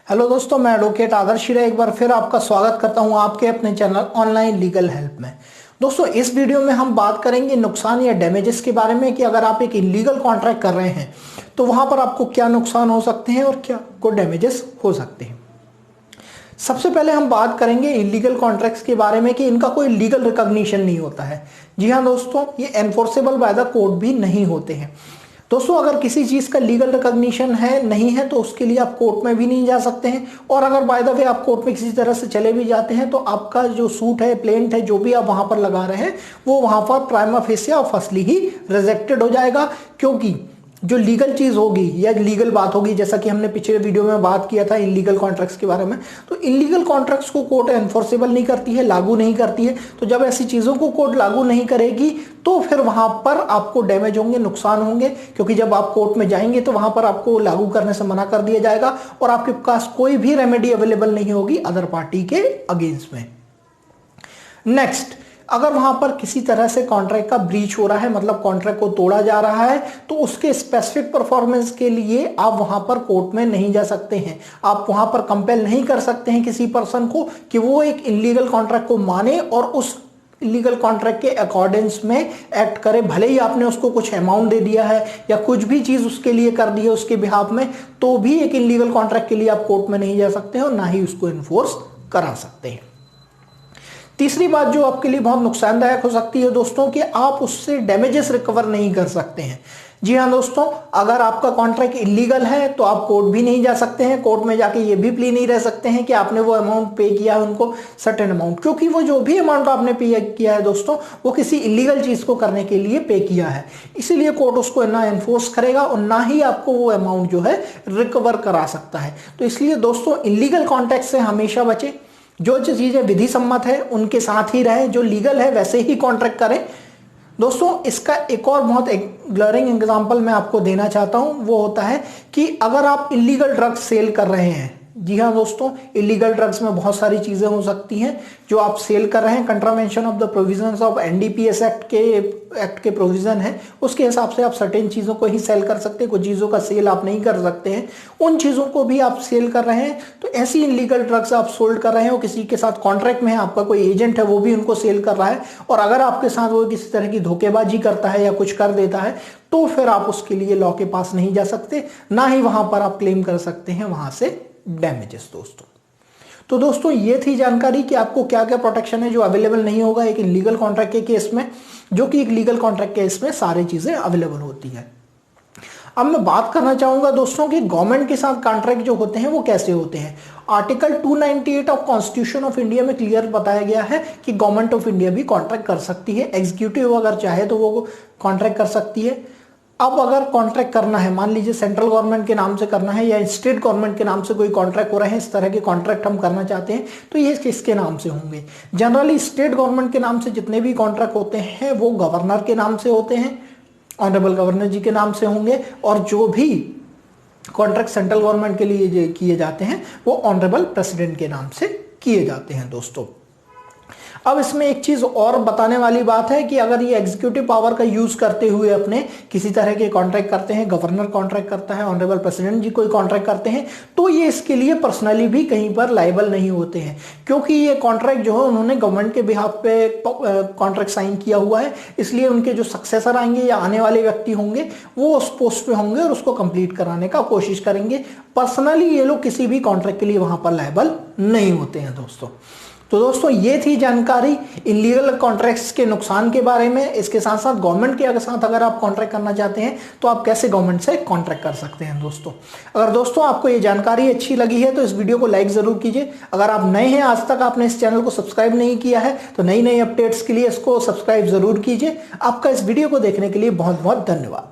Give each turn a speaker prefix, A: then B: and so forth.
A: Hello दोस्तों, मैं advocate आदर्श हीरा एक बार फिर आपका स्वागत करता हूं आपके अपने चैनल ऑनलाइन लीगल हेल्प में। दोस्तों, इस वीडियो में हम बात करेंगे नुकसान या डैमेजेस के बारे में कि अगर आप एक इलीगल कॉन्ट्रैक्ट कर रहे हैं तो वहां पर आपको क्या नुकसान हो सकते हैं और क्या को डैमेजेस हो सकते हैं। सबसे पहले हम बात करेंगे इलीगल कॉन्ट्रैक्ट्स के बारे में कि इनका कोई लीगल रिकॉग्निशन नहीं होता है। जी हाँ दोस्तों, ये एनफोर्सेबल बाय द कोर्ट भी नहीं होते हैं। दोस्तों, अगर किसी चीज़ का लीगल रिकॉग्निशन है नहीं है तो उसके लिए आप कोर्ट में भी नहीं जा सकते हैं, और अगर बाय द वे आप कोर्ट में किसी तरह से चले भी जाते हैं तो आपका जो सूट है, प्लेंट है, जो भी आप वहां पर लगा रहे हैं वो वहां पर प्राइमा फेसिया और फर्स्टली ही रिजेक्टेड हो जाएगा, क्योंकि जो लीगल चीज होगी या लीगल बात होगी, जैसा कि हमने पिछले वीडियो में बात किया था इलीगल कॉन्ट्रैक्ट्स के बारे में, तो इलीगल कॉन्ट्रैक्ट्स को कोर्ट एनफोर्सेबल नहीं करती है, लागू नहीं करती है। तो जब ऐसी चीजों को कोर्ट लागू नहीं करेगी तो फिर वहां पर आपको डैमेज होंगे, नुकसान होंगे, क्योंकि जब आप कोर्ट में जाएंगे तो वहां पर आपको लागू करने से मना कर दिया जाएगा और आपके पास कोई भी रेमेडी अवेलेबल नहीं होगी अदर पार्टी के अगेंस्ट में। नेक्स्ट, अगर वहां पर किसी तरह से कॉन्ट्रैक्ट का ब्रीच हो रहा है, मतलब कॉन्ट्रैक्ट को तोड़ा जा रहा है, तो उसके स्पेसिफिक परफॉर्मेंस के लिए आप वहां पर कोर्ट में नहीं जा सकते हैं। आप वहां पर कंपेल नहीं कर सकते हैं किसी पर्सन को कि वो एक इलीगल कॉन्ट्रैक्ट को माने और उस इलीगल कॉन्ट्रैक्ट के अकॉर्डेंस में एक्ट करे। भले ही आपने उसको कुछ अमाउंट दे दिया है या कुछ भी चीज उसके लिए कर दी है उसके बिहाफ में, तो भी एक इलीगल कॉन्ट्रैक्ट के लिए आप कोर्ट में नहीं जा सकते हैं और ना ही उसको इन्फोर्स करा सकते हैं। तीसरी बात जो आपके लिए बहुत नुकसानदायक हो सकती है दोस्तों, कि आप उससे डैमेजेस रिकवर नहीं कर सकते हैं। जी हाँ दोस्तों, अगर आपका कॉन्ट्रैक्ट इलीगल है तो आप कोर्ट भी नहीं जा सकते हैं। कोर्ट में जाके ये भी प्ली नहीं रह सकते हैं कि आपने वो अमाउंट पे किया है उनको, सर्टेन अमाउंट, क्योंकि वो जो भी अमाउंट आपने पे किया है दोस्तों वो किसी इलीगल चीज को करने के लिए पे किया है, इसीलिए कोर्ट उसको ना एनफोर्स करेगा और ना ही आपको वो अमाउंट जो है रिकवर करा सकता है। तो इसलिए दोस्तों इलीगल कॉन्ट्रैक्ट से हमेशा बचे। जो चीजें विधि सम्मत है उनके साथ ही रहे, जो लीगल है वैसे ही कॉन्ट्रैक्ट करें। दोस्तों, इसका एक और बहुत ग्लरिंग एग्जांपल मैं आपको देना चाहता हूं, वो होता है कि अगर आप इलीगल ड्रग्स सेल कर रहे हैं। जी हाँ दोस्तों, इलीगल ड्रग्स में बहुत सारी चीजें हो सकती हैं जो आप सेल कर रहे हैं। Contravention of the provisions of NDPS act के प्रोविजन है, उसके हिसाब से आप सर्टेन चीजों को ही सेल कर सकते हैं, कुछ चीजों का सेल आप नहीं कर सकते हैं। उन चीजों को भी आप सेल कर रहे हैं, तो ऐसी इलीगल ड्रग्स आप सोल्ड कर रहे हैं और किसी के साथ कॉन्ट्रैक्ट में है, आपका कोई एजेंट है वो भी उनको सेल कर रहा है, और अगर आपके साथ वो किसी तरह की धोखेबाजी करता है या कुछ कर देता है तो फिर आप उसके लिए लॉ के पास नहीं जा सकते, ना ही वहां पर आप क्लेम कर सकते हैं वहां से डैमेजेस दोस्तों। तो दोस्तों, ये थी जानकारी कि आपको क्या क्या प्रोटेक्शन है जो अवेलेबल नहीं होगा एक लीगल कॉन्ट्रैक्ट के केस में, जो कि एक लीगल कॉन्ट्रैक्ट केस में सारी चीजें अवेलेबल होती है। अब मैं बात करना चाहूंगा दोस्तों कि गवर्नमेंट के साथ कॉन्ट्रैक्ट जो होते हैं वो कैसे होते हैं। Article 298 of constitution of India में क्लियर बताया गया है कि गवर्नमेंट ऑफ इंडिया भी कॉन्ट्रैक्ट कर सकती है। एग्जीक्यूटिव अगर चाहे तो वो कॉन्ट्रैक्ट कर सकती है। अब अगर कॉन्ट्रैक्ट करना है, मान लीजिए सेंट्रल गवर्नमेंट के नाम से करना है या स्टेट गवर्नमेंट के नाम से कोई कॉन्ट्रैक्ट हो रहे हैं, इस तरह के कॉन्ट्रैक्ट हम करना चाहते हैं, तो ये किसके नाम से होंगे। जनरली स्टेट गवर्नमेंट के नाम से जितने भी कॉन्ट्रैक्ट होते हैं वो गवर्नर के नाम से होते हैं, ऑनरेबल गवर्नर जी के नाम से होंगे, और जो भी कॉन्ट्रैक्ट सेंट्रल गवर्नमेंट के लिए किए जाते हैं वो ऑनरेबल प्रेसिडेंट के नाम से किए जाते हैं दोस्तों। अब इसमें एक चीज और बताने वाली बात है कि अगर ये एग्जीक्यूटिव पावर का यूज करते हुए अपने किसी तरह के कॉन्ट्रैक्ट करते हैं, गवर्नर कॉन्ट्रैक्ट करता है, ऑनरेबल प्रेसिडेंट जी कोई कॉन्ट्रैक्ट करते हैं, तो ये इसके लिए पर्सनली भी कहीं पर लायबल नहीं होते हैं, क्योंकि ये कॉन्ट्रैक्ट जो है उन्होंने गवर्नमेंट के बिहाफ पे कॉन्ट्रैक्ट साइन किया हुआ है। इसलिए उनके जो सक्सेसर आएंगे या आने वाले व्यक्ति होंगे वो उस पोस्ट पे होंगे और उसको कंप्लीट कराने का कोशिश करेंगे। पर्सनली ये लोग किसी भी कॉन्ट्रैक्ट के लिए वहां पर लायबल नहीं होते हैं दोस्तों। तो दोस्तों, ये थी जानकारी इलीगल कॉन्ट्रैक्ट्स के नुकसान के बारे में। इसके साथ साथ गवर्नमेंट के साथ अगर आप कॉन्ट्रैक्ट करना चाहते हैं तो आप कैसे गवर्नमेंट से कॉन्ट्रैक्ट कर सकते हैं दोस्तों। अगर दोस्तों आपको ये जानकारी अच्छी लगी है तो इस वीडियो को लाइक जरूर कीजिए। अगर आप नए हैं, आज तक आपने इस चैनल को सब्सक्राइब नहीं किया है, तो नई नई अपडेट्स के लिए इसको सब्सक्राइब जरूर कीजिए। आपका इस वीडियो को देखने के लिए बहुत बहुत धन्यवाद।